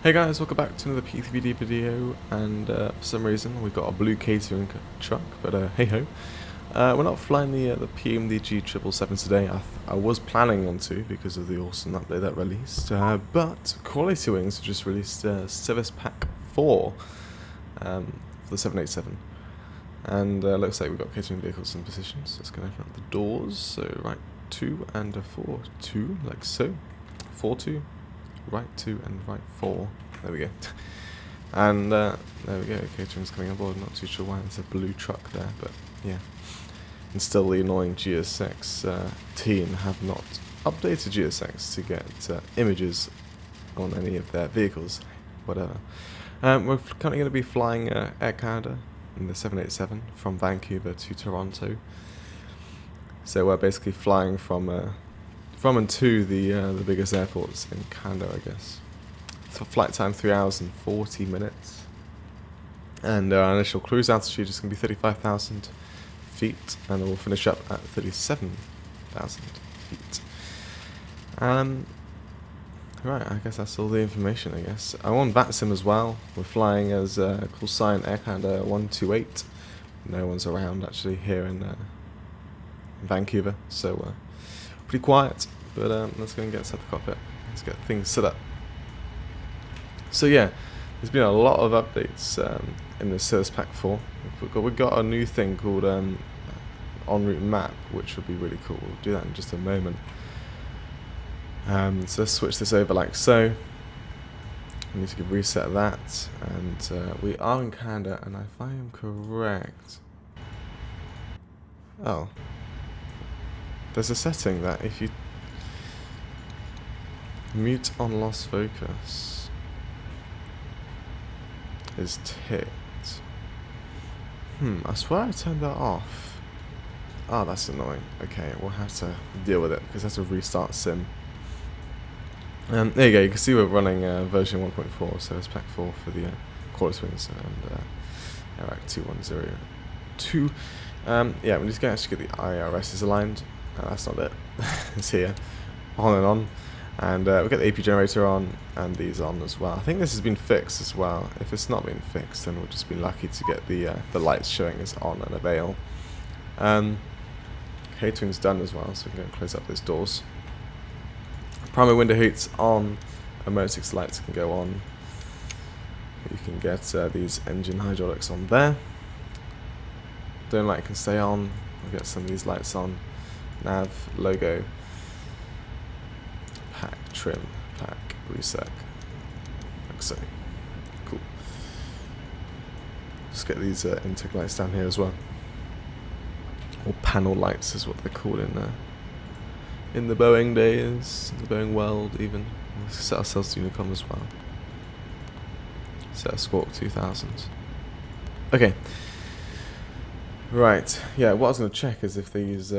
Hey guys, welcome back to another P3D video, and for some reason we've got a blue catering truck, but hey ho. We're not flying the PMDG 777 today. I was planning on to because of the awesome update that released, but QualityWings have just released Service Pack 4 for the 787. And looks like we've got catering vehicles in positions. Let's go open up the doors. So right 2 and a 4, 2 like so, 4 2. Right 2 and right 4. There we go. And there we go. Catering's coming on board. Not too sure why there's a blue truck there, but yeah. And still the annoying GSX team have not updated GSX to get images on any of their vehicles. Whatever. We're currently going to be flying Air Canada in the 787 from Vancouver to Toronto. So we're basically flying from and to the biggest airports in Canada, I guess. For flight time 3 hours and 40 minutes. And our initial cruise altitude is going to be 35,000 feet, and we'll finish up at 37,000 feet. Right, I guess that's all the information, I guess. I'm on VATSIM as well. We're flying as call sign Air Canada 128. No one's around actually here in Vancouver, so pretty quiet, but let's go and get set the cockpit. Let's get things set up. So yeah, there's been a lot of updates in the Service Pack 4. We've got a new thing called en route map, which will be really cool. We'll do that in just a moment. So let's switch this over like so. We need to reset that, and we are in Canada, and if I am correct, oh. There's a setting that if you mute on lost focus is ticked. I swear I turned that off. Oh, that's annoying. Okay, we'll have to deal with it because that's a restart sim. There you go, you can see we're running version 1.4, so it's pack 4 for the QualityWings and Iraq 2102. Yeah, we just actually get the IRSs aligned. That's not it. It's here, on and on, and we get the AP generator on and these on as well. I think this has been fixed as well. If it's not been fixed, then we'll just be lucky to get the lights showing us on and avail. Catering's done as well, so we can go and close up those doors. Primary window heat's on, and motor 6 lights can go on. You can get these engine hydraulics on there. Don't light can stay on. We'll get some of these lights on. Nav, logo, pack, trim, pack, reset, like so. Cool. Just get these intake lights down here as well. Or panel lights is what they're called in the Boeing days, the Boeing world even. Let's set ourselves to Unicom as well. Set a Squawk 2000. Okay. Right, yeah, what I was going to check is if they use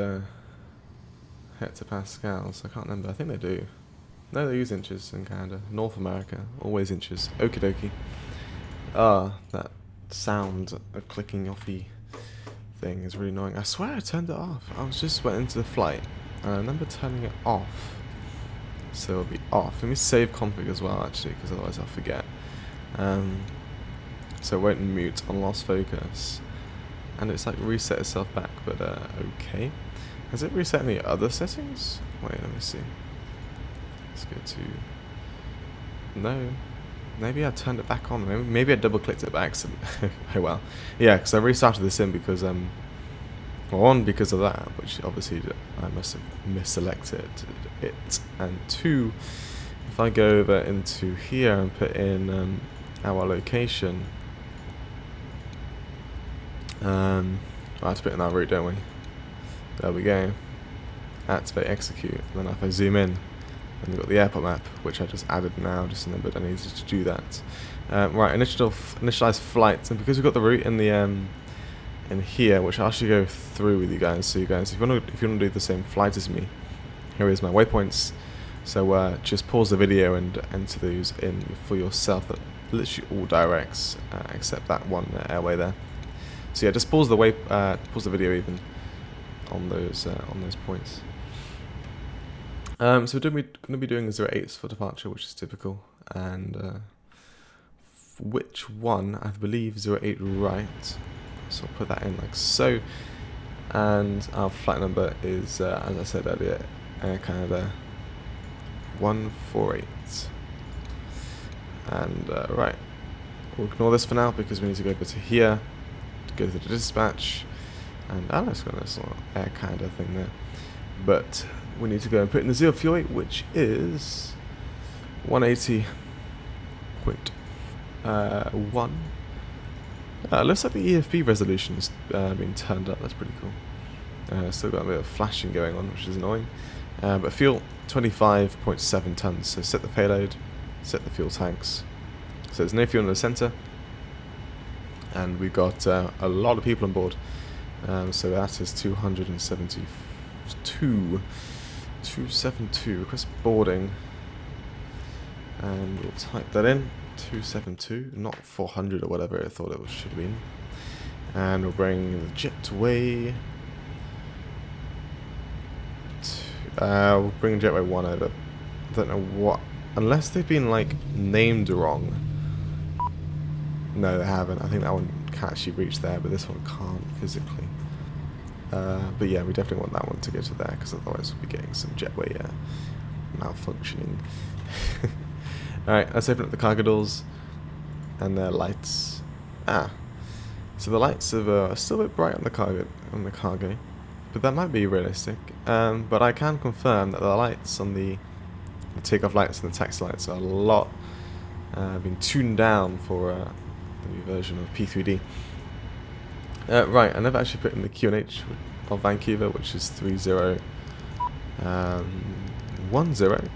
hectopascals. I can't remember, I think they do. No, they use inches in Canada. North America, always inches. Okie dokie. Ah, that sound, a clicking offy thing is really annoying. I swear I turned it off. I just went into the flight, and I remember turning it off. So it'll be off. Let me save config as well, actually, because otherwise I'll forget. So it won't mute on lost focus. And it's like reset itself back, but okay. Has it reset any other settings? Wait, let me see. Let's go to... No. Maybe I turned it back on. Maybe I double clicked it by accident. Oh well. Yeah, because I restarted the sim because, well, one, because of that, which obviously I must have misselected it. And two, if I go over into here and put in our location, I have to put in our route, don't we? There we go. Activate, execute. And then if I zoom in, then we've got the airport map, which I just added now, just remembered I needed to do that. Right, initialize flights, and because we've got the route in the in here, which I'll actually go through with you guys. So you guys, if you want to do the same flight as me, here is my waypoints. So just pause the video and enter those in for yourself. That literally all directs except that one airway there. So yeah, just pause the video even on those points. So we're going to be doing 08s for departure, which is typical, and which one. I believe 08 right. So I'll put that in like so. And our flight number is, as I said earlier, Air Canada 148. And right, we'll ignore this for now because we need to go over to here to go to the dispatch. And I don't know, it's got this little Air Canada thing there. But we need to go and put in the 048, which is 180.1. Looks like the EFB resolution's been turned up. That's pretty cool. Still got a bit of flashing going on, which is annoying. But fuel 25.7 tons. So set the payload, set the fuel tanks. So there's no fuel in the center, and we've got a lot of people on board. So that is 272. Request boarding, and we'll type that in. 272, not 400 or whatever I thought it should have been. And we'll bring the jetway. We'll bring jetway 1 over. I don't know what, unless they've been like named wrong. No, they haven't. I think that one can actually reach there, but this one can't physically. But yeah, we definitely want that one to go to there, because otherwise we'll be getting some jetway malfunctioning. Alright, let's open up the cargo doors and their lights. So the lights are still a bit bright on the cargo, but that might be realistic. But I can confirm that the lights on the takeoff lights and the taxi lights are a lot been tuned down for the new version of P3D. Right, I never actually put in the QNH of Vancouver, which is 3010,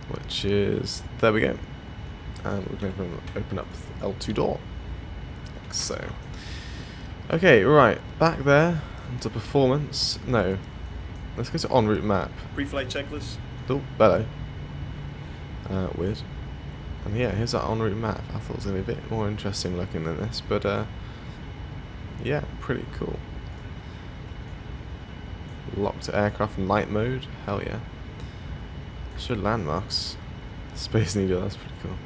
which is, there we go. And we're going to open up the L2 door, like so. Okay, right, back there, into performance. No, let's go to en route map. Pre-flight checklist. Oh, hello. Weird. And yeah, here's our en route map. I thought it was going to be a bit more interesting looking than this, but yeah, pretty cool. Locked to aircraft night mode, hell yeah. Should landmarks. Space Needle, that's pretty cool.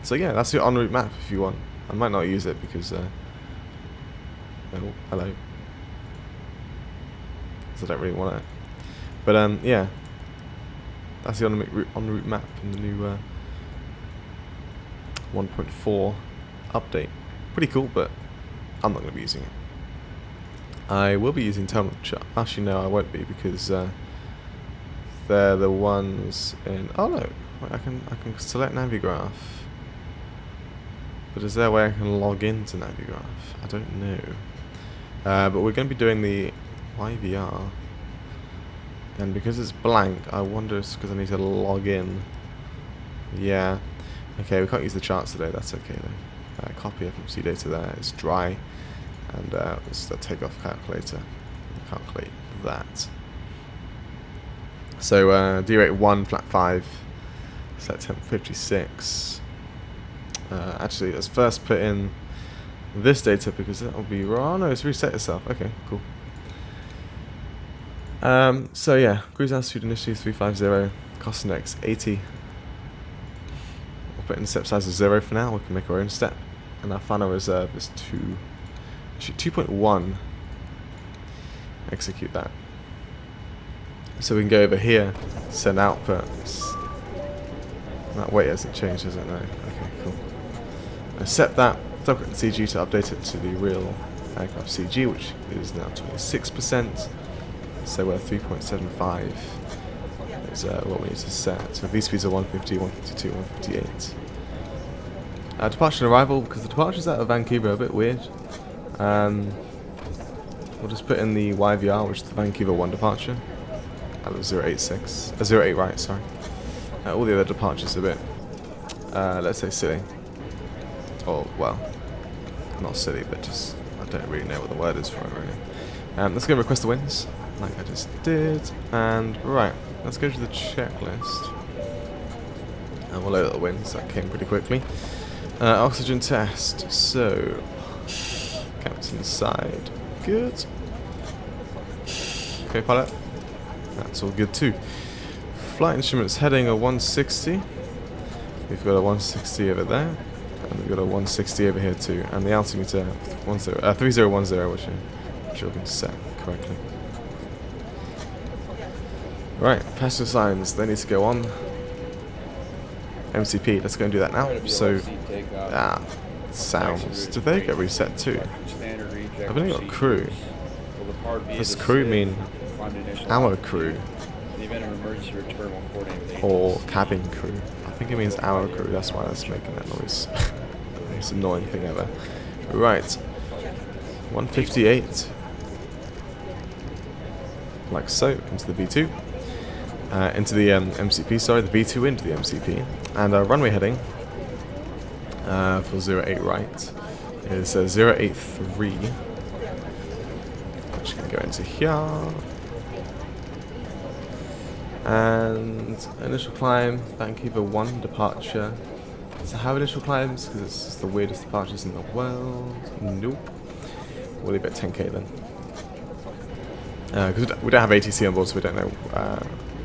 So yeah, that's your en route map if you want. I might not use it because oh, hello. So I don't really want it. But yeah. That's the en route map in the new 1.4 update. Pretty cool, but I'm not going to be using it. I will be using terminal chart. Actually, no, I won't be, because they're the ones in. Oh no, wait, I can select Navigraph. But is there a way I can log into Navigraph? I don't know. But we're going to be doing the YVR, and because it's blank, I wonder if it's because I need to log in. Yeah. Okay, we can't use the charts today. That's okay though. Copy FMC data there is dry, and it's the takeoff calculator. We'll calculate that. So D rate 1, flat 5, set temp 56. Actually, let's first put in this data because that will be wrong. No, it's reset itself. Okay, cool. So yeah, cruise altitude initially 350, cost index 80. We'll put in step size of 0 for now. We can make our own step. And our final reserve is 2.1. Execute that. So we can go over here, send outputs. That weight hasn't changed, has it? No. Okay, cool. Set that. Subsequent CG to update it to the real aircraft CG, which is now 26%. So we're 3.75 is what we need to set. So these speeds are 150, 152, 158. Departure and arrival, because the departures out of Vancouver are a bit weird. We'll just put in the YVR, which is the Vancouver 1 departure. That was 086, 08 right, sorry. All the other departures are a bit, let's say silly. Or, well, not silly, but just, I don't really know what the word is for it really. Let's go and request the wins, like I just did. And, right, let's go to the checklist. And we'll load up the wins, that came pretty quickly. Oxygen test, so captain's side, good. Okay, pilot, that's all good too. Flight instruments heading a 160. We've got a 160 over there, and we've got a 160 over here too, and the altimeter 3010, which should have been set correctly. Right, passenger signs, they need to go on. MCP, let's go and do that now. So, sounds. Did they get reset too? I've only got crew. Does crew mean our crew? Or cabin crew? I think it means our crew, that's why that's making that noise. Most annoying thing ever. Right, 158. Like so, into the V2. Into the MCP, sorry, the V2 into the MCP. And our runway heading for 08 right is 083. Which can go into here. And initial climb, Vancouver 1 departure. So how initial climbs? Because it's the weirdest departures in the world. Nope. We'll leave it at 10k then. Because we don't have ATC on board, so we don't know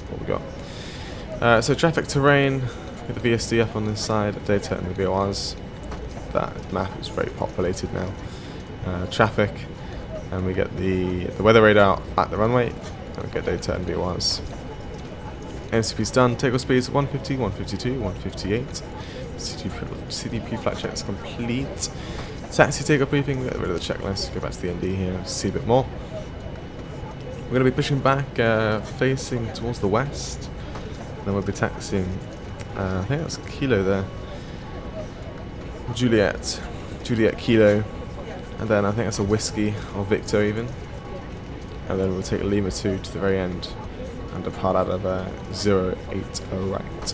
what we got. So traffic terrain, get the VSD up on this side, data and the VORs. That map is very populated now. Traffic, and we get the weather radar at the runway, and we get data and VORs. MCP's done, takeoff speeds 150, 152, 158. CDP flight checks complete. Taxi takeoff briefing, get rid of the checklist, go back to the ND here, see a bit more. We're going to be pushing back, facing towards the west. Then we'll be taxiing, I think that's Kilo there. Juliet Kilo. And then I think that's a Whiskey, or Victor even. And then we'll take Lima 2 to the very end. And depart out of 080 right.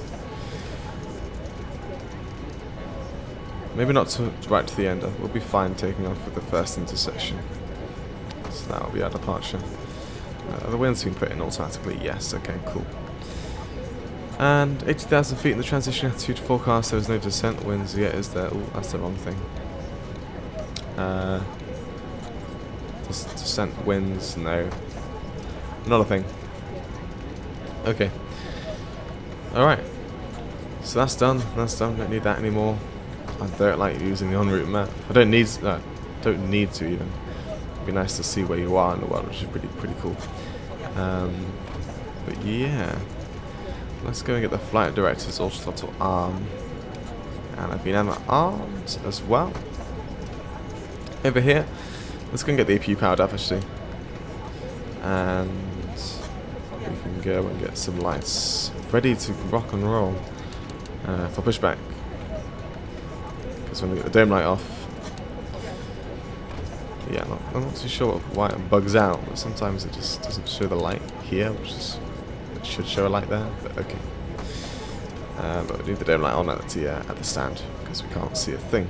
Maybe not right to the end, we'll be fine taking off with the first intersection. So that will be our departure. The wind's been put in automatically, yes, okay, cool. And 80,000 feet in the transition altitude forecast, there is no descent winds yet, is there? Oh, that's the wrong thing. Descent winds, no. Not a thing. Okay. Alright. So that's done, don't need that anymore. I don't like using the en route map. I don't need to even. It'd be nice to see where you are in the world, which is pretty cool. But yeah, let's go and get the flight director's auto throttle arm, and I've been armed as well. Over here, let's go and get the APU powered up actually, and we can go and get some lights ready to rock and roll for pushback. Because when we get the dome light off. Yeah, I'm not too sure why it bugs out, but sometimes it just doesn't show the light here, which is, it should show a light there, but okay. But we need the dome light on at the stand, because we can't see a thing.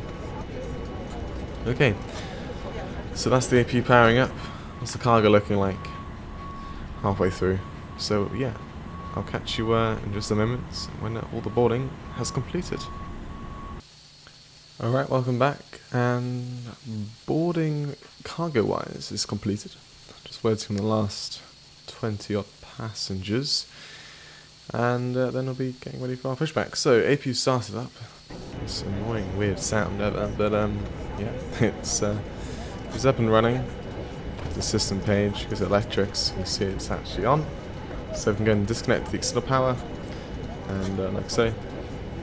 Okay, so that's the APU powering up. What's the cargo looking like? Halfway through. So yeah, I'll catch you in just a moment when all the boarding has completed. Alright, welcome back, and boarding cargo-wise is completed. Just waiting on the last 20 odd passengers, and then we'll be getting ready for our pushback. So, APU started up. This annoying weird sound ever, but yeah, it's up and running. The system page, because electrics, you can see it's actually on. So we can go and disconnect the external power, and like so,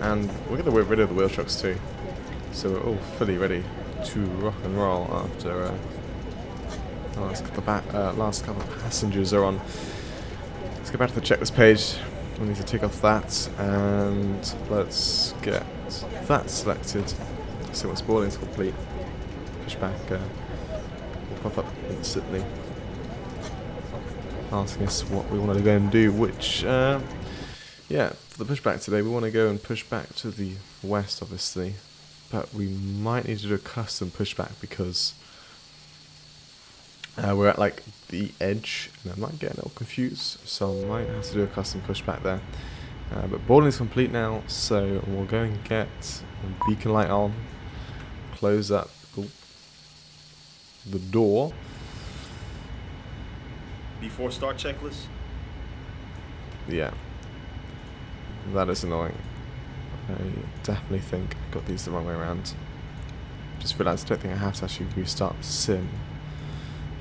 and we're going to get rid of the wheel trucks too. So we're all fully ready to rock and roll after the last couple of passengers are on. Let's go back to the checklist page. We need to tick off that, and let's get that selected. So once boarding is complete, pushback will pop up instantly, asking us what we want to go and do. Which, yeah, for the pushback today, we want to go and push back to the west, obviously. But we might need to do a custom pushback because we're at like the edge and I might get a little confused, so I might have to do a custom pushback there. But boarding is complete now, so we'll go and get the beacon light on, close up the door. Before start checklist? Yeah, that is annoying. I definitely think I got these the wrong way around. Just realised I don't think I have to actually restart sim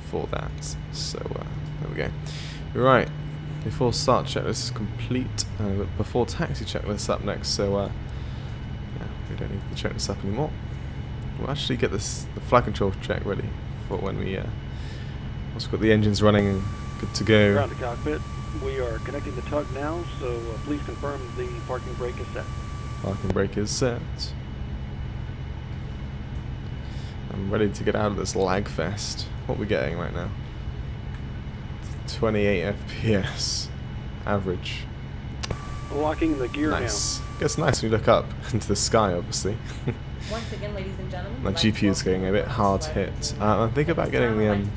for that. So there we go. Right, before start checklist is complete, and before taxi checklist up next. So yeah, we don't need the checklist up anymore. We'll actually get the flight control check ready for when we once we've got the engines running and good to go. Ground to cockpit. We are connecting the tug now, so please confirm the parking brake is set. Parking brake is set. I'm ready to get out of this lag fest. What are we getting right now? 28 FPS average. Locking the gear nice. Gets nice when you look up into the sky, obviously. Once again, ladies and gentlemen, my GPU is getting a bit hard hit. I'm thinking about getting the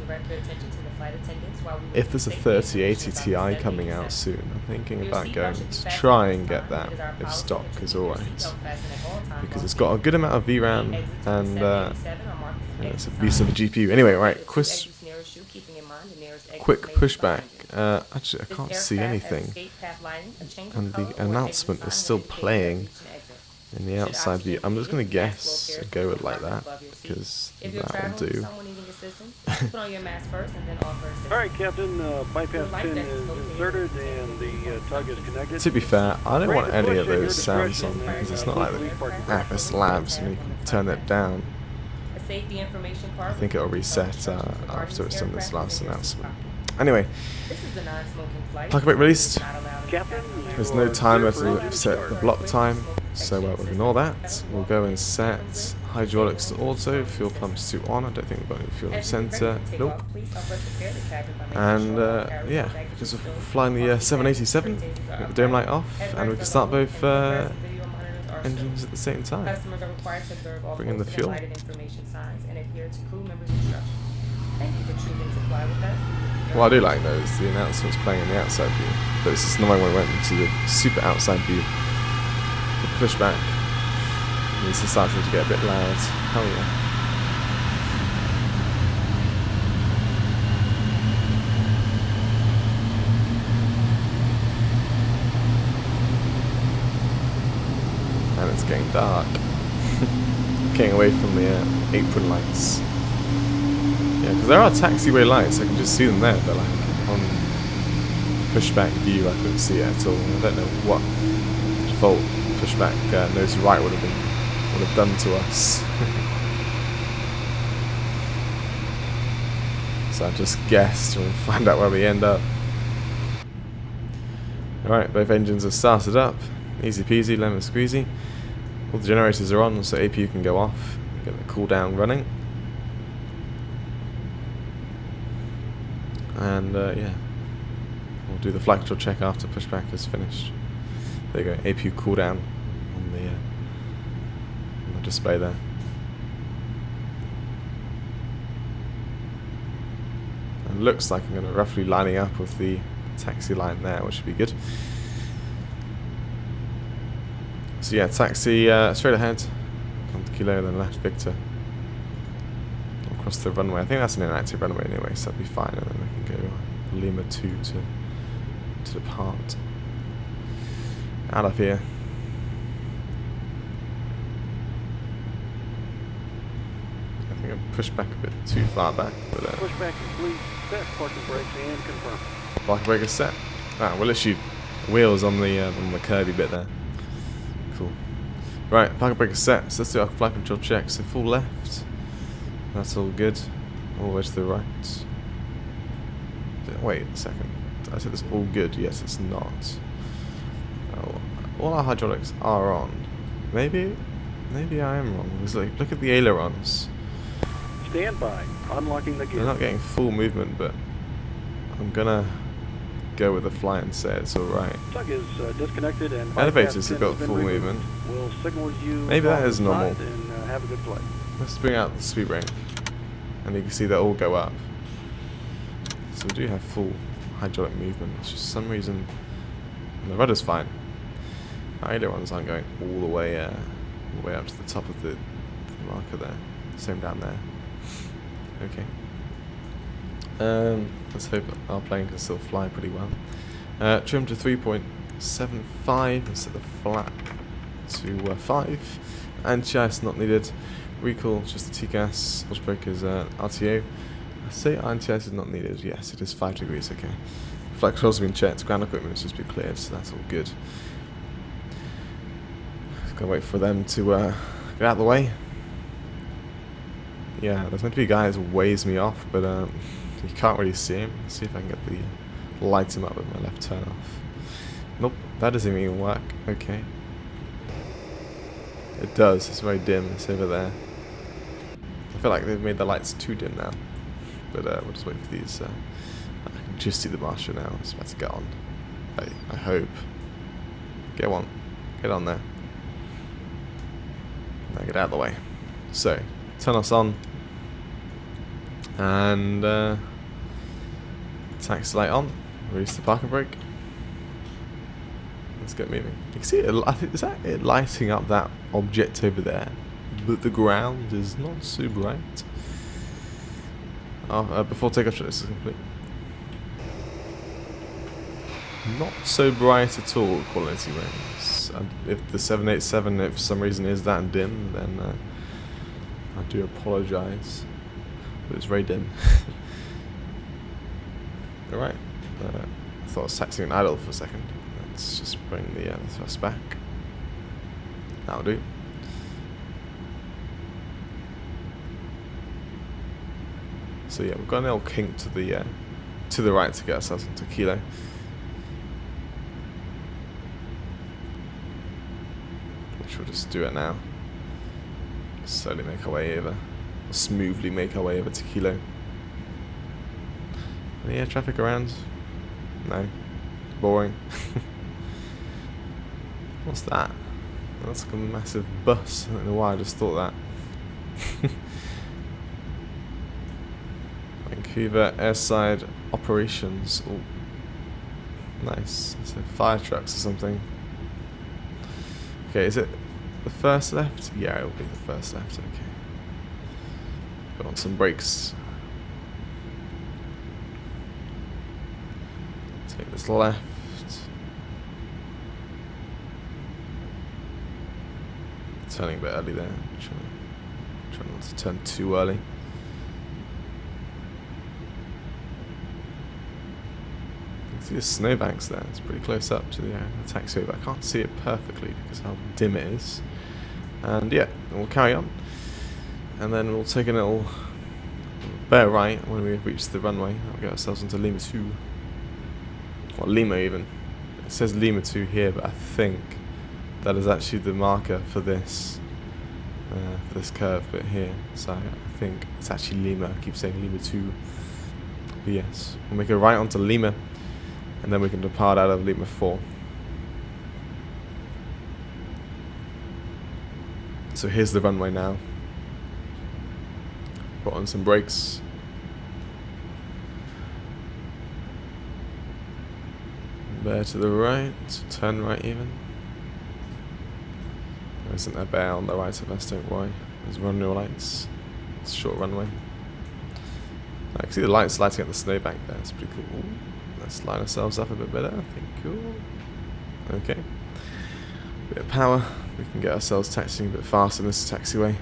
if there's a 3080 Ti coming out soon, I'm thinking about going to try and get that if stock is alright, because it's got a good amount of VRAM and it's a beast of a GPU. Anyway, right, quick pushback. Actually, I can't see anything, and the announcement is still playing in the outside view. I'm just going to guess and go with like that, because that will do. Alright, Captain, bypass pin is inserted and the tug is connected. To be fair, I don't want any of those sounds on, because it's not like the FS Labs and you can turn it down. I think it'll reset after it's done this last announcement. Anyway, parking brake released. There's no timer to set the block time, so we'll ignore that. We'll go and set hydraulics to auto, fuel pumps to on. I don't think we've got any fuel in center. Nope. And yeah, because we're flying the 787, get the dome light off, and we can start both engines at the same time. Bring in the fuel. What I do like though is the announcements playing in the outside view, but it's just annoying when we went into the super outside view. The pushback needs to start to get a bit loud. Hell yeah. And it's getting dark. Getting away from the apron lights. Yeah, because there are taxiway lights, I can just see them there, but like on pushback view I couldn't see it at all. I don't know what default pushback nose to right would have done to us. So I just guessed and we'll find out where we end up. Alright, both engines are started up. Easy peasy, lemon squeezy. All the generators are on, so APU can go off. Get the cool down running. And yeah, we'll do the flight control check after pushback is finished. There you go, APU cooldown on the display there. And looks like I'm going to roughly lining up with the taxi line there, which should be good. So yeah, taxi straight ahead, come to Kilo, then left Victor. Across the runway. I think that's an inactive runway anyway, so that'll be fine, and then we can go Lima 2 to depart. Out of here. I think I pushed back a bit too far back. But, pushback complete, set parking brakes and confirm. Parking brake is set. Ah, we'll issue wheels on the curvy bit there. Cool. Right, parking brake is set, so let's do our flight control check. So full left. That's all good. All the way to the right. Wait a second. Did I say this all good? Yes, it's not. Oh, all our hydraulics are on. Maybe I am wrong. Because look at the ailerons. Stand by. Unlocking the gear. They're not getting full movement, but I'm gonna go with the flight and say it's all right. Tug is disconnected and elevators have got full movement. We'll signal you. Maybe that is normal. And have a good flight. Let's bring out the speed brake, and you can see they all go up. So we do have full hydraulic movement. It's just some reason, and the rudder's fine. Our ailerons aren't going all the way up to the top of the marker there. Same down there. Okay. Let's hope our plane can still fly pretty well. Trim to 3.75 and set the flap to 5. Anti-ice not needed. Recall, just the TCAS. Pushback is RTO. I say anti-ice is not needed. Yes, it is 5 degrees, okay. Flight controls have been checked. Ground equipment has just been cleared, so that's all good. Just gotta wait for them to get out of the way. Yeah, there's meant to be a guy who weighs me off, but you can't really see him. Let's see if I can get the light him up with my left turn off. Nope, that doesn't even work. Okay. It does, it's very dim, it's over there. I feel like they've made the lights too dim now. But we'll just wait for these. I can just see the marshal now, it's about to get on. I hope. Get on. Get on there. Now get out of the way. So, turn us on. And taxi light on. Release the parking brake. Let's get moving. You can see it, I think, is that it lighting up that object over there? But the ground is not so bright. Oh, before takeoff, this is complete. Not so bright at all, QualityWings. And if the 787, if for some reason is that dim, then I do apologise. But it's very dim. Alright. I thought I was taxiing idle for a second. Let's just bring the thrust back. That'll do. So yeah, we've got an little kink to the right to get ourselves into kilo. Which we'll just do it now. Slowly make our way over. Smoothly make our way over to kilo. Any air traffic around? No. Boring. What's that? That's like a massive bus. I don't know why I just thought that. Vancouver airside operations. Oh, nice. So fire trucks or something. Okay, is it the first left? Yeah, it'll be the first left. Okay. Put on some brakes. Take this left. Turning a bit early there. Trying not to turn too early. See the snowbanks there, it's pretty close up to the taxiway, but I can't see it perfectly because of how dim it is. And yeah, we'll carry on. And then we'll take a little bear right when we reach the runway. We'll get ourselves into Lima 2. Or Lima even. It says Lima 2 here, but I think that is actually the marker for this curve bit here. So I think it's actually Lima. I keep saying Lima 2. But yes, we'll make a right onto Lima. And then we can depart out of Lima 4. So here's the runway now. Put on some brakes. Bear to the right, turn right even. There isn't a bear on the right of us, don't worry. There's runway lights. It's a short runway. I can see the lights lighting up the snowbank there, it's pretty cool. Let's line ourselves up a bit better, I think. Cool. Okay. Bit of power. We can get ourselves taxiing a bit faster in this taxiway.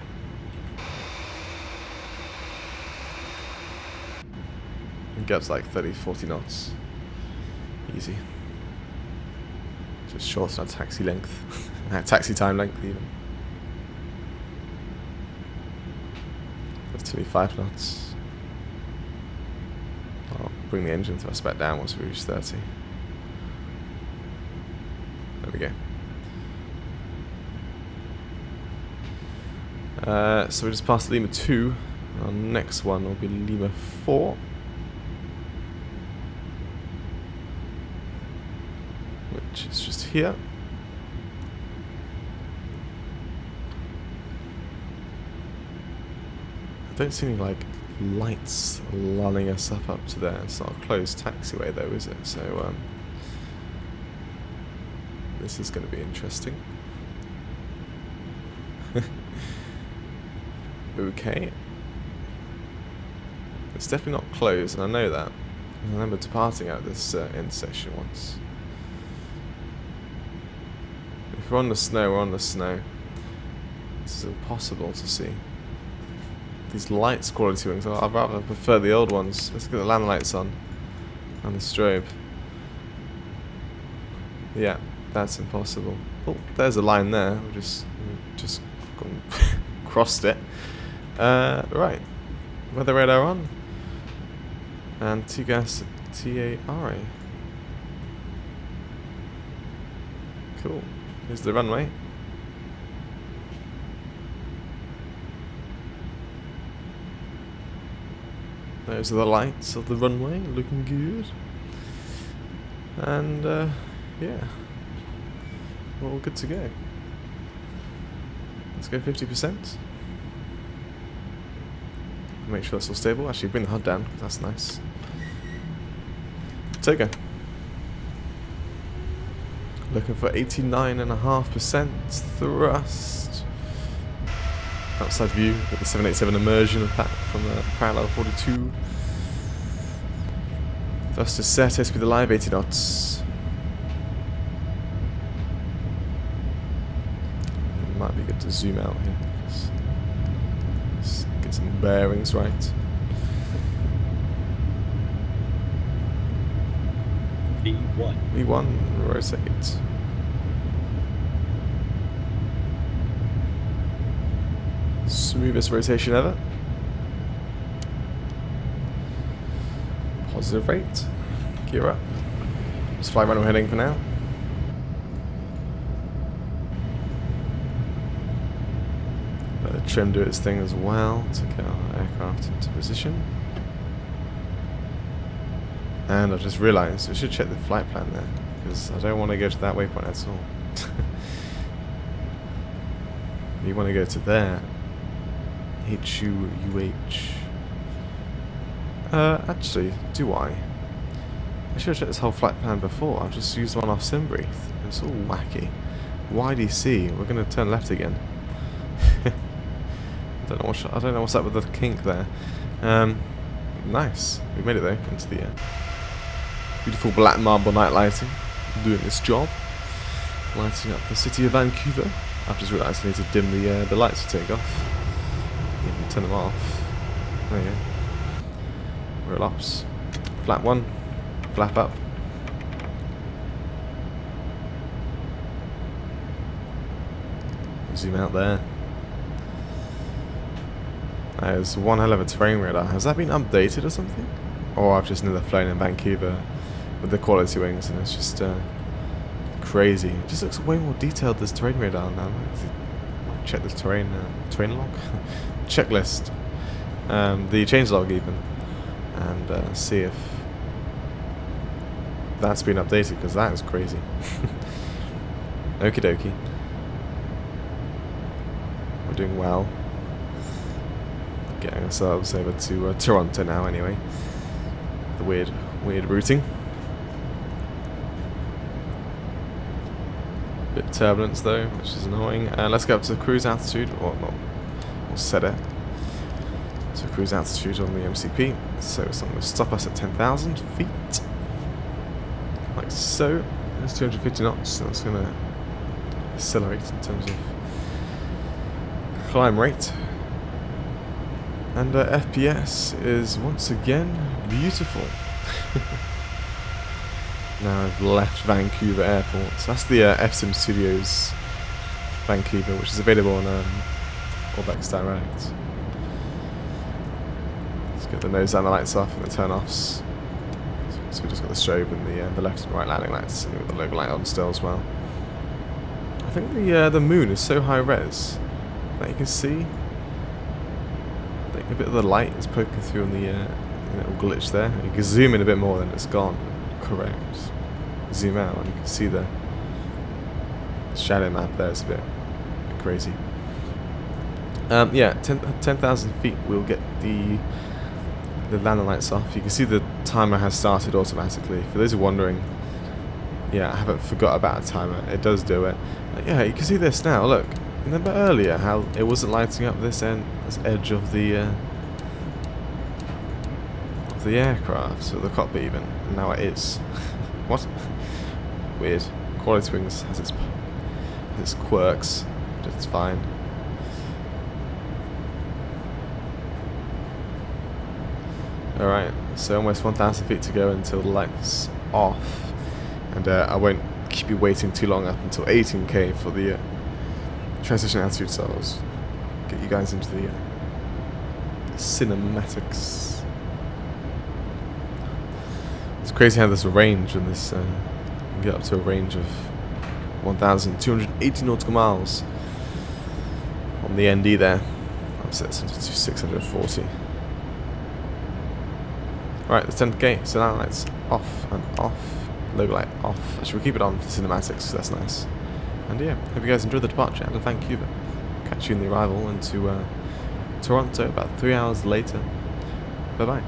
And get up to like 30-40 knots. Easy. Just shorten our taxi length. Taxi time length even. That's 25 knots. I'll bring the engine thrust back down once we reach 30. There we go. So we just passed Lima 2. Our next one will be Lima 4. Which is just here. I don't see any like lights lining us up to there. It's not a closed taxiway though, is it? So this is going to be interesting. Okay. It's definitely not closed, and I know that. I remember departing out of this intersection once. If we're on the snow, we're on the snow. This is impossible to see. These lights, QualityWings, I'd rather prefer the old ones. Let's get the land lights on. And the strobe. Yeah, that's impossible. Oh, there's a line there. We just gone crossed it. Right. Weather radar on. And TGAS TARA. Cool. Here's the runway. Those are the lights of the runway, looking good. And yeah, we're all good to go. Let's go 50%. Make sure that's all stable. Actually, bring the HUD down. That's nice. Take go. Looking for 89.5% thrust. Outside view with the 787 immersion from the parallel 42. Thrust is set, airspeed alive, 80 knots. It might be good to zoom out here. Let's get some bearings right. V1, rotate. Smoothest rotation ever. Positive rate. Gear up. Let's fly runway heading for now. Let the trim do its thing as well to get our aircraft into position. And I just realised we should check the flight plan there, because I don't want to go to that waypoint at all. You want to go to there. HUUH. Actually, do I? I should have checked this whole flight plan before. I've just used one off SimBreathe. It's all wacky. YDC. We're going to turn left again. I don't know what's up with the kink there. Nice. We made it though into the beautiful black marble night lighting. Doing this job. Lighting up the city of Vancouver. I've just realised I need to dim the lights to take off. Even turn them off. There you go. Roll ups. Flap 1. Flap up. Zoom out there. There's one hell of a terrain radar. Has that been updated or something? Or I've just never flown in Vancouver with the QualityWings and it's just crazy. It just looks way more detailed, this terrain radar now. Check this terrain log? Checklist. The changelog even. And see if that's been updated, because that is crazy. Okie dokie. We're doing well. Getting ourselves over to Toronto now anyway. The weird routing. Bit of turbulence though, which is annoying. Let's go up to cruise altitude, or not, we'll set it to cruise altitude on the MCP. So it's not going to stop us at 10,000 feet. Like so. That's 250 knots, so that's going to accelerate in terms of climb rate. And FPS is once again beautiful. Now I've left Vancouver Airport. So that's the FSimStudios Vancouver, which is available on Orbx Direct. Let's get the nose down, the lights off, and the turn-offs. So we just got the strobe and the left and right landing lights, and with the logo light on still as well. I think the moon is so high res that you can see. A bit of the light is poking through on the little glitch there. You can zoom in a bit more, then it's gone. Correct. Zoom out and you can see the shadow map there. It's a bit crazy. Yeah, 10,000 feet we'll get the landing lights off. You can see the timer has started automatically. For those who are wondering, yeah, I haven't forgot about a timer. It does do it. Yeah, you can see this now. Look. Remember earlier how it wasn't lighting up this edge of the aircraft, or the cockpit even, and now it is. What? Weird. QualityWings has its quirks, but it's fine. Alright, so almost 1,000 feet to go until the light's off, and I won't keep you waiting too long up until 18k for the transition altitude, so I'll get you guys into the cinematics. It's crazy how there's a range in this, you can get up to a range of 1,280 nautical miles on the ND there. I've set this to 640. Right, the 10k, so now it's off and off, logo light off. Actually, we'll keep it on for cinematics, so that's nice. And yeah, hope you guys enjoyed the departure out of Vancouver. Catch you in the arrival into Toronto about 3 hours later. Bye bye.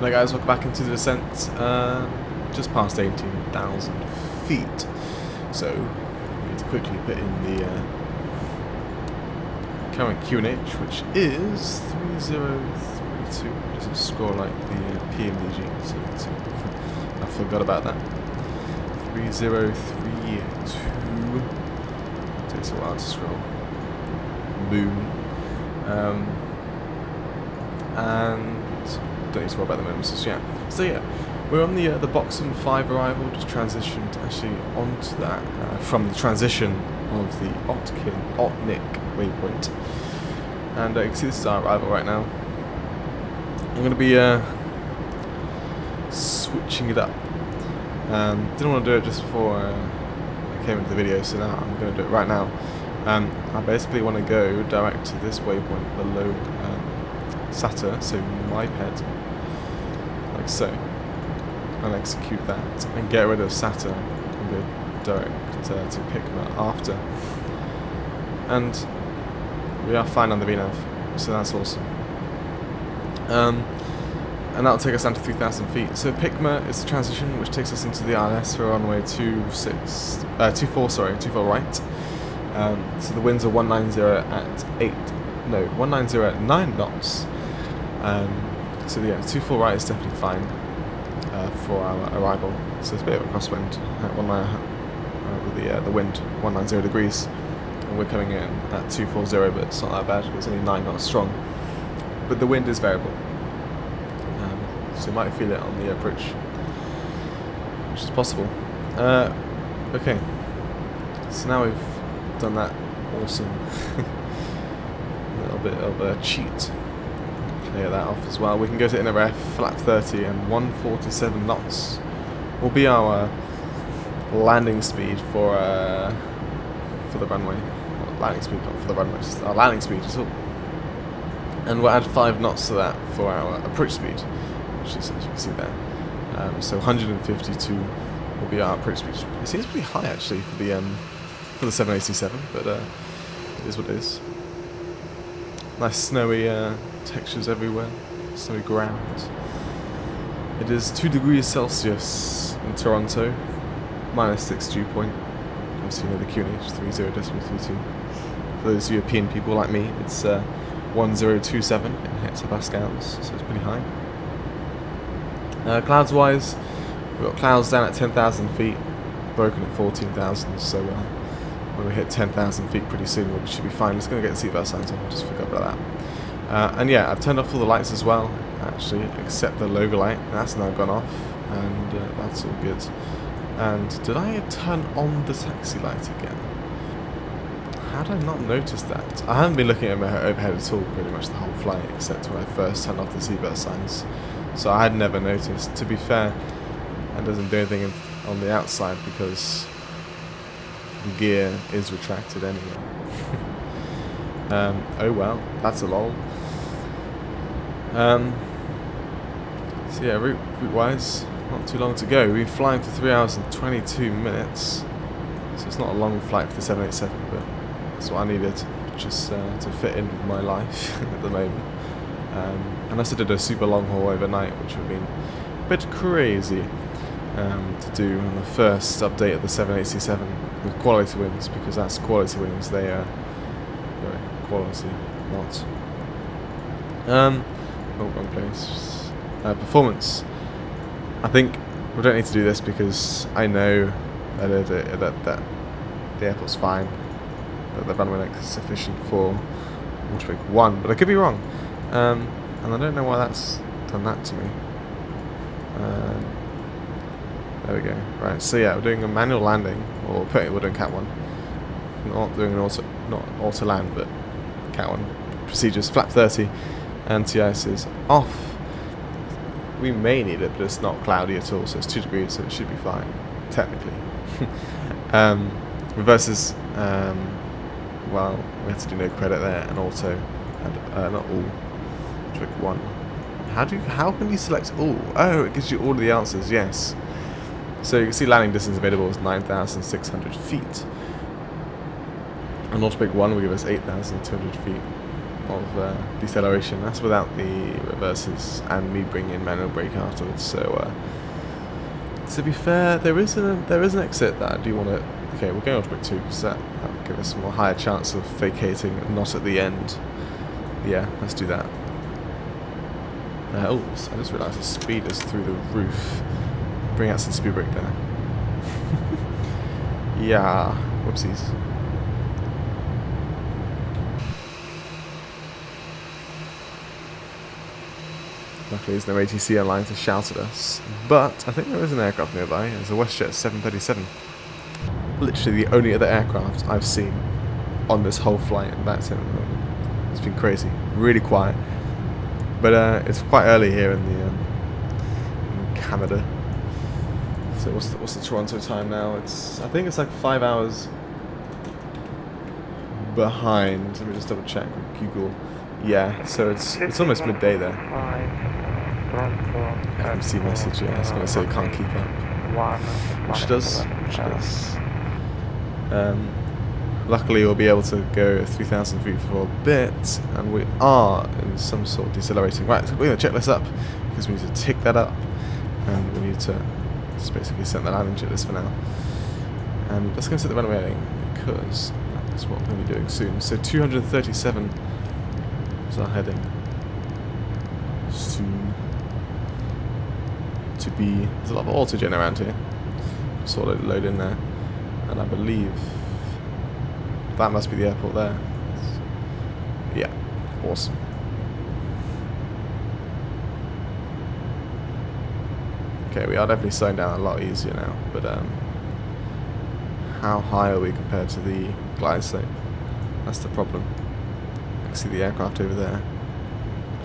Now guys, welcome back into the descent, just past 18,000 feet, so we need to quickly put in the current QNH, which is 3032, it doesn't score like the PMDG, so I forgot about that. 3032, takes a while to scroll, boom, and don't need to worry about the moments yet. So yeah, we're on the Boxham 5 arrival, just transitioned actually onto that from the transition of the Otnik waypoint, and you can see this is our arrival right now. I'm going to be switching it up. Didn't want to do it just before came into the video, so now I'm going to do it right now. I basically want to go direct to this waypoint below SATA, so my ped, like so, and execute that, and get rid of SATA, and go direct to Pigma after. And we are fine on the VNAV, so that's awesome. And that'll take us down to 3,000 feet. So Pigma is the transition which takes us into the RNS for runway 24 right. So the winds are 190 at 9 knots. So yeah, 24 right is definitely fine for our arrival. So it's a bit of a crosswind with the wind 190 degrees. And we're coming in at 240, but it's not that bad. It's only 9 knots strong. But the wind is variable. So you might feel it on the approach, which is possible. Okay, so now we've done that awesome little bit of a cheat. Clear that off as well. We can go to inner F, flap 30, and 147 knots will be our landing speed for the runway. Well, landing speed, not for the runway, just our landing speed is all. And we'll add 5 knots to that for our approach speed, which is, as you can see there. So 152 will be our approach speed. It seems pretty high actually for the 787, but it is what it is. Nice snowy textures everywhere, snowy ground. It is 2 degrees Celsius in Toronto, -6 dew point. Obviously you know the QNH 30.32. For those European people like me, it's 1027 in hectopascals, so it's pretty high. Clouds wise, we've got clouds down at 10,000 feet, broken at 14,000, so when we hit 10,000 feet pretty soon we should be fine. Just going to get the seatbelt signs on, just forgot about that. And yeah, I've turned off all the lights as well, actually, except the logo light. That's now gone off, and that's all good. And did I turn on the taxi light again? How did I not notice that? I haven't been looking at my overhead at all pretty much the whole flight, except when I first turned off the seatbelt signs. So I had never noticed. To be fair, it doesn't do anything on the outside because the gear is retracted anyway. Oh well, that's a lol. So yeah, route-wise, not too long to go. We're flying for 3 hours and 22 minutes. So it's not a long flight for the 787, but that's what I needed just to fit in with my life at the moment. Unless I did a super long haul overnight, which would have been a bit crazy to do on the first update of the 787 with QualityWings, because that's QualityWings. They are quality, not. Wrong place. Performance. I think we don't need to do this because I know that the airport's fine, that the runway length is sufficient for Pushback 1, but I could be wrong. And I don't know why that's done that to me. There we go. Right, so yeah, we're doing a manual landing, or we're doing Cat 1. Not doing an auto land, but Cat 1 procedures. Flap 30, anti-ice is off. We may need it, but it's not cloudy at all, so it's 2 degrees, so it should be fine, technically. Reverses, well, we have to do no credit there, and auto, and not all. Trick 1. How can you select all? Oh, it gives you all of the answers, yes. So you can see landing distance available is 9,600 feet. And Pushback 1 will give us 8,200 feet of deceleration. That's without the reverses and me bringing in manual brake afterwards. So to be fair, there is an exit that I do want to. Okay, we're going Pushback 2 because that'll give us a more higher chance of vacating, not at the end. Yeah, let's do that. Oh, I just realised the speed is through the roof. Bring out some speed brake there. Yeah, whoopsies. Luckily there's no ATC online to shout at us, but I think there is an aircraft nearby. There's a WestJet 737. Literally the only other aircraft I've seen on this whole flight in VATSIM at the moment. It's been crazy, really quiet. But it's quite early here in Canada, So what's the Toronto time now? I think it's like 5 hours behind. Let me just double check with Google. Yeah, so it's almost midday there. FMC message, yeah, it's gonna say it can't keep up. Which does. Luckily we'll be able to go 3,000 feet for a bit, and we are in some sort of decelerating. Right, so we're gonna check this up because we need to tick that up, and we need to just basically set the landing checklist for now. And let's go set the runway heading because that's what we're gonna be doing soon. So 237 is our heading. Soon to be. There's a lot of autogen around here. Sort of load in there, and I believe that must be the airport there. Yeah, awesome. Okay, we are definitely slowing down a lot easier now, but how high are we compared to the glide slope? That's the problem. I can see the aircraft over there.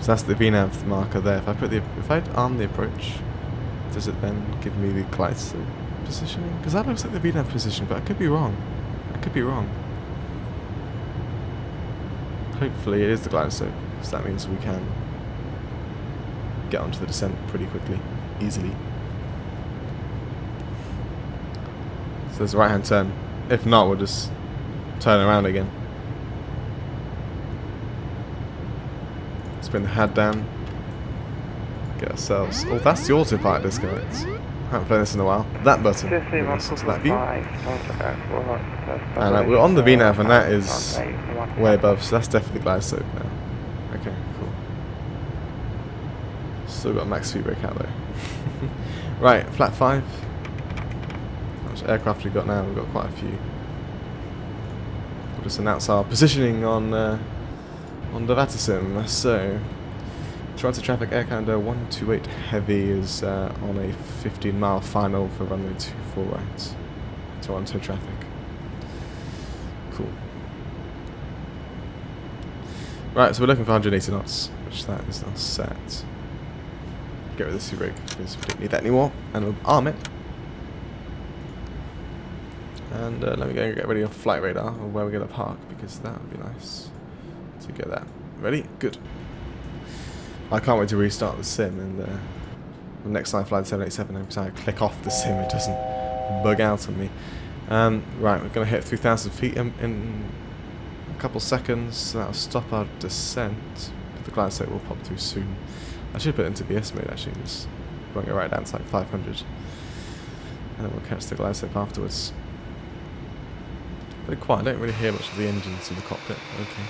So that's the VNAV marker there. If I arm the approach, does it then give me the glide slope positioning? Because that looks like the VNAV position, but I could be wrong. Hopefully it is the glide slope, because that means we can get onto the descent pretty quickly, easily. So there's a right hand turn. If not, we'll just turn around again. Spin the head down. Get ourselves. Oh, that's the autopilot disconnect. I haven't played this in a while. That button. Yes, to that view. And we're on the VNAV, and that is way above, so that's definitely glide slope now. Okay, cool. Still got a max speed brake out though. Right, flat 5. How much aircraft we got now? We've got quite a few. We'll just announce our positioning on the VATSIM. So, Toronto traffic Air Canada 128 Heavy is on a 15-mile final for runway 24 right. Toronto traffic. Cool. Right, so we're looking for 180 knots, which that is now set. Get rid of the sea brake because we don't need that anymore, and we'll arm it. And let me go and get ready on flight radar of where we're going to park, because that would be nice to get that. Ready? Good. I can't wait to restart the sim, and the next time I fly the 787, every time I click off the sim it doesn't bug out on me. Right, we're going to hit 3,000 feet in a couple seconds, so that'll stop our descent, but the glide slope will pop through soon. I should put it into BS mode actually, just bring it right down to like 500, and then we'll catch the glide slope afterwards. Very quiet, I don't really hear much of the engines in the cockpit. Okay.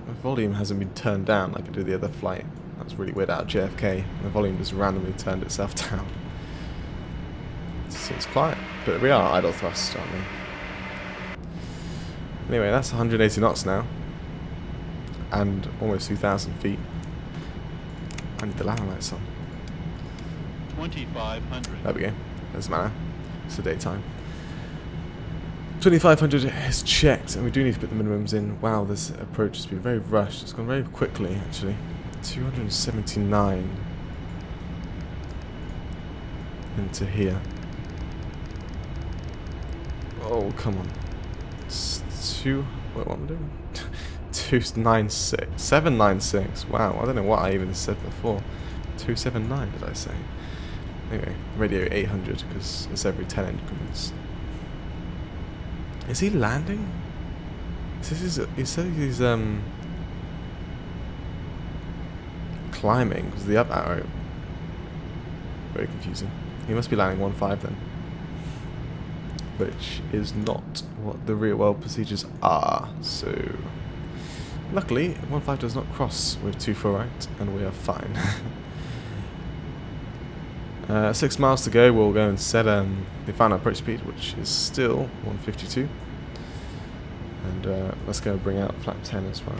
My volume hasn't been turned down like I did the other flight. That was really weird out of JFK. The volume just randomly turned itself down. So it's quiet, but we are idle thrust, aren't we? Anyway, that's 180 knots now, and almost 2,000 feet. I need the landing lights on. 2,500. There we go. Doesn't matter. It's the daytime. 2,500 is checked, and we do need to put the minimums in. Wow, this approach has been very rushed. It's gone very quickly, actually. 279 into here. Oh, come on. It's what am I doing? 296. 796. Wow, I don't know what I even said before. 279, did I say? Anyway, radio 800, because it's every 10 increments. Is he landing? He said he's climbing, because the up arrow. Very confusing. He must be landing 1.5 then. Which is not what the real world procedures are, so luckily 1.5 does not cross with 2.4 right, and we are fine. 6 miles to go. We'll go and set the final approach speed, which is still 152, and let's go bring out flap 10 as well,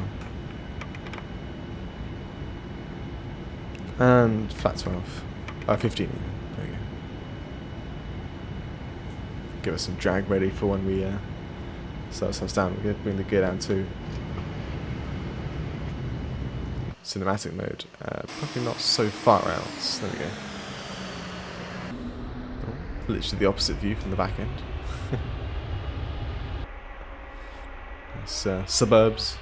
and flat 12, 15 even. There we go. Give us some drag ready for when we slow ourselves down. We're going to bring the gear down to cinematic mode. Probably not so far out. There we go. Oh, literally the opposite view from the back end. It's suburbs.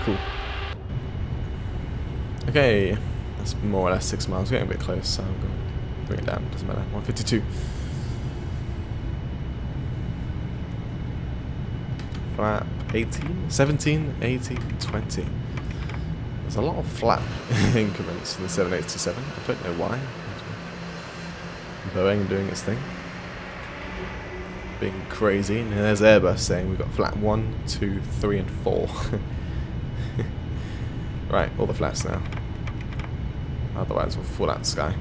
Cool. Okay, that's more or less 6 miles. We're getting a bit close, so I'm going to bring it down. Doesn't matter. 152. Flap 18, 17, 18, 20. There's a lot of flap increments in the 787. I don't know why. Boeing doing its thing. Being crazy. And there's Airbus saying we've got flap 1, 2, 3 and 4. Right, all the flaps now. Otherwise we'll fall out the sky.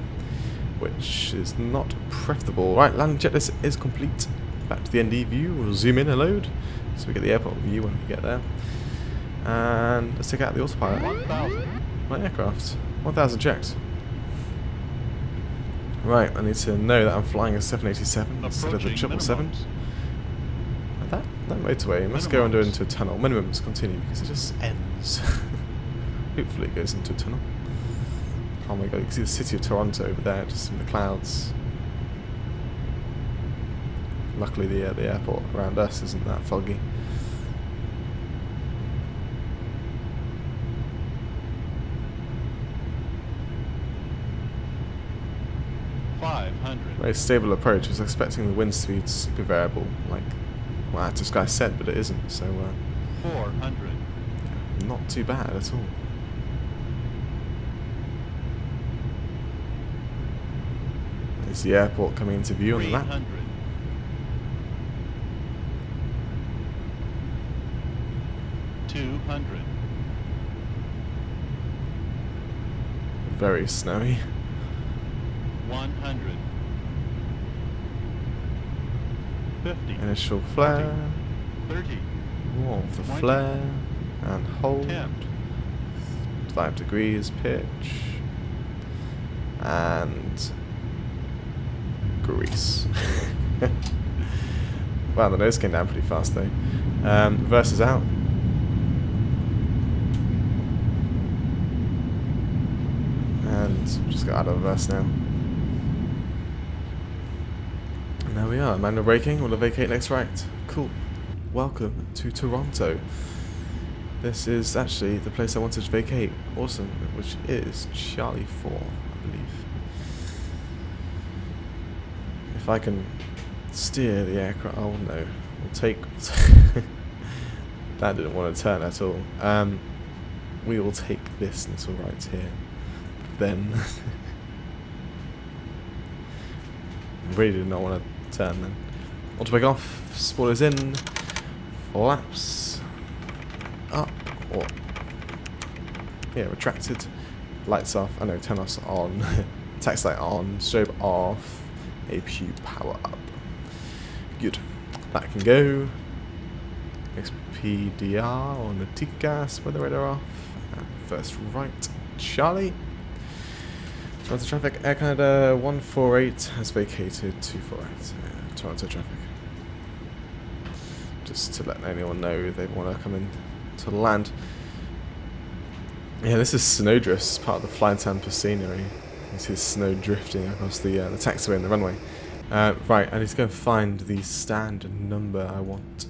Which is not preferable. Right, landing checklist is complete. Back to the ND view. We'll zoom in and load. So we get the airport view when we get there. And let's take out the autopilot. 1,000. My aircraft. 1,000 checked. Right, I need to know that I'm flying a 787 instead of the 777. That motorway must go under into a tunnel. Minimums continue because it just ends. Hopefully it goes into a tunnel. Oh my god, you can see the city of Toronto over there, just in the clouds. Luckily the airport around us isn't that foggy. Very stable approach. I was expecting the wind speed super variable, like what this guy said, but it isn't. So 400. Not too bad at all. There's the airport coming into view on the map. 300. 200. Very snowy. 100. 50. Initial flare. 30. More of the 20. flare. And hold. 10. 5 degrees pitch. And grease. Wow, the nose came down pretty fast though. Reverse is out. And just got out of reverse now. And there we are, manual braking, we'll vacate next right. Cool. Welcome to Toronto. This is actually the place I wanted to vacate. Awesome, which is Charlie 4, I believe. If I can steer the aircraft, oh no, we'll take, that didn't want to turn at all. We will take this little right here. Then, really did not want to turn then. Auto take off, spoilers in, flaps up, or yeah, retracted, lights off, I know, turn us on, tax light on, strobe off, APU power up. Good, that can go. XPDR on the TCAS, weather radar off, and first right, Charlie. Toronto traffic, Air Canada 148 has vacated 248. Toronto traffic. Just to let anyone know they want to come in to land. Yeah, this is snowdrift. It's part of the FlyTampa scenery. You see the snow drifting across the taxiway and the runway. Right, I need to go and find the stand number I want,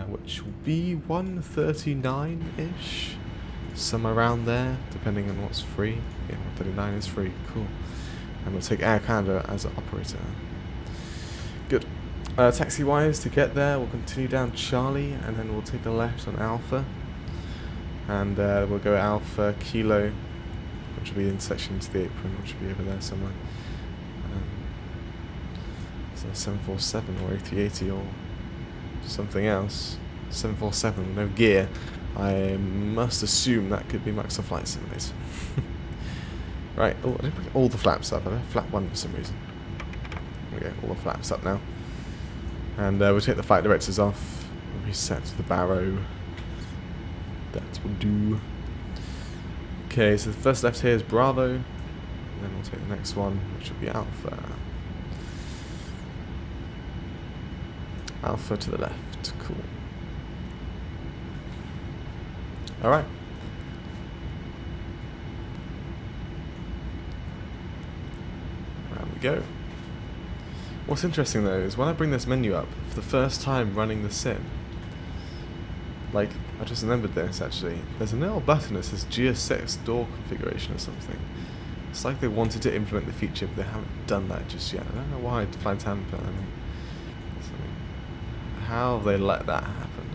which will be 139-ish. Somewhere around there, depending on what's free. Yeah, 139 is free, cool. And we'll take Air Canada as an operator. Good. Taxi-wise, to get there, we'll continue down Charlie, and then we'll take a left on Alpha. And we'll go Alpha, Kilo, which will be the intersection to the apron, which will be over there somewhere. So 747 or A380 or something else. 747 with no gear. I must assume that could be Microsoft Flight Simulator. Right, oh, I didn't bring all the flaps up. I left flap 1 for some reason. There we go, all the flaps up now. And we'll take the flight directors off. Reset the barrow. That will do. Okay, so the first left here is Bravo. And then we'll take the next one, which will be Alpha. Alpha to the left. Cool. Alright. Around we go. What's interesting though is when I bring this menu up for the first time running the sim, like, I just remembered this actually, there's a little button that says GSX door configuration or something. It's like they wanted to implement the feature but they haven't done that just yet. I don't know why FlyTampa, how they let that happen.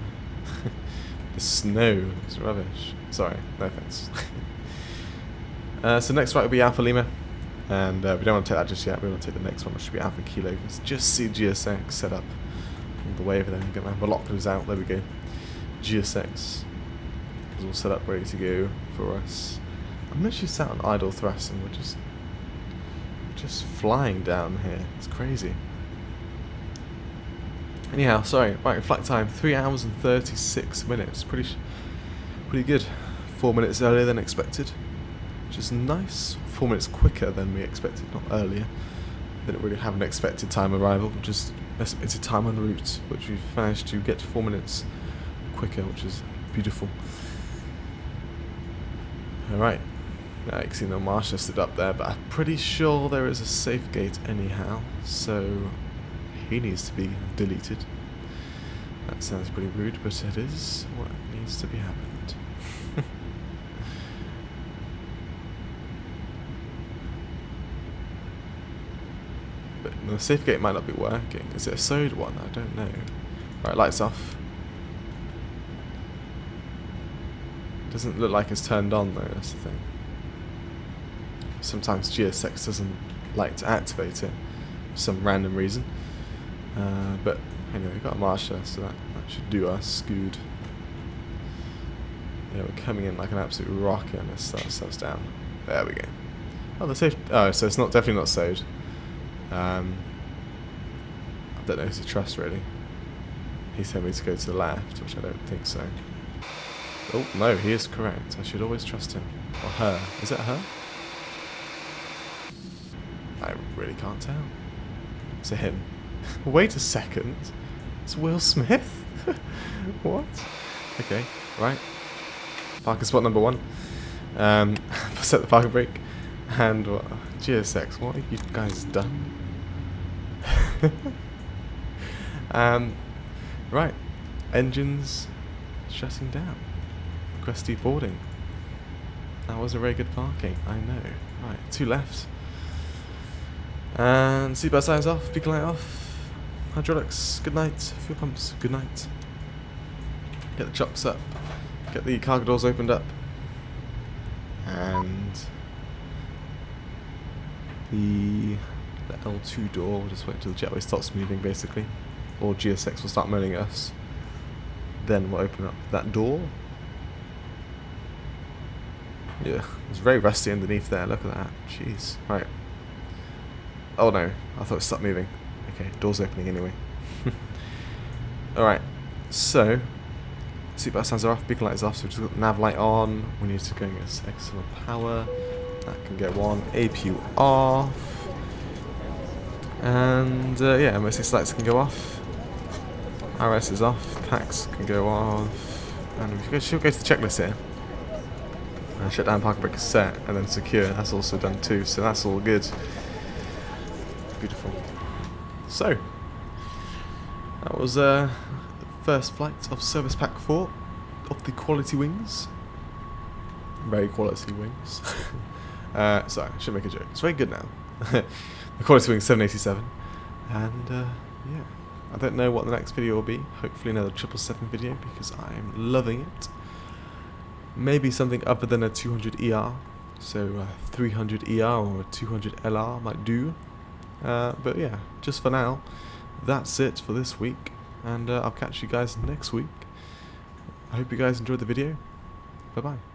The snow is rubbish. Sorry, no offense. So next right will be Alpha Lima. And we don't want to take that just yet, we want to take the next one, which should be Alpha Kilo. Let's just see GSX set up on the way over there. Get my binoculars out, there we go. GSX is all set up, ready to go for us. I'm literally sat on idle thrust and we're just flying down here. It's crazy. Anyhow, sorry, right, flight time, 3 hours and 36 minutes. Pretty good. 4 minutes earlier than expected, which is nice. 4 minutes quicker than we expected, not earlier. Didn't really have an expected time arrival, just estimated time en route, which we've managed to get 4 minutes quicker, which is beautiful. Alright, now you can see the marshal stood up there, but I'm pretty sure there is a safe gate anyhow, so he needs to be deleted. That sounds pretty rude, but it is what needs to be happened. But the safe gate might not be working. Is it a sewed one? I don't know. Right, lights off. Doesn't look like it's turned on though, that's the thing. Sometimes GSX doesn't like to activate it for some random reason. But anyway, we've got a marshal, so that should do us good. Yeah, we're coming in like an absolute rocket and let's start ourselves down. There we go. Oh, the safe. Oh, so it's definitely not sewed. I don't know who to trust really. He's telling me to go to the left, which I don't think so. Oh no, he is correct. I should always trust him. Or her. Is it her? I really can't tell. It's a him. Wait a second. It's Will Smith? What? Okay, right. Parking spot number 1. Set the parking brake. And what? GSX, what have you guys done? Right. Engines shutting down. Request deboarding. That was a very good parking, I know. Right, 2 left. And seatbelt signs off, beacon light off. Hydraulics, good night. Fuel pumps, good night. Get the chocks up. Get the cargo doors opened up. And the L2 door, we'll just wait until the jetway stops moving basically. Or GSX will start moaning at us. Then we'll open up that door. Yeah, it's very rusty underneath there, look at that. Jeez. Right. Oh no, I thought it stopped moving. Okay, door's opening anyway. Alright, so seatbelt signs are off, beacon light is off, so we've just got the nav light on. We need to go and get external power. That can go on. APU off. And yeah, MOC lights can go off. RS is off. Packs can go off. And we should go to the checklist here. Shutdown, parking brake is set, and then secure. That's also done too, so that's all good. Beautiful. So that was the first flight of Service Pack 4 of the QualityWings. Very quality wings. Sorry, I should make a joke. It's very good now. The QualityWings 787. And yeah, I don't know what the next video will be. Hopefully another 777 video because I am loving it. Maybe something other than a 200 ER. So 300 ER or a 200 LR might do. But yeah, just for now, that's it for this week. And I'll catch you guys next week. I hope you guys enjoyed the video. Bye bye.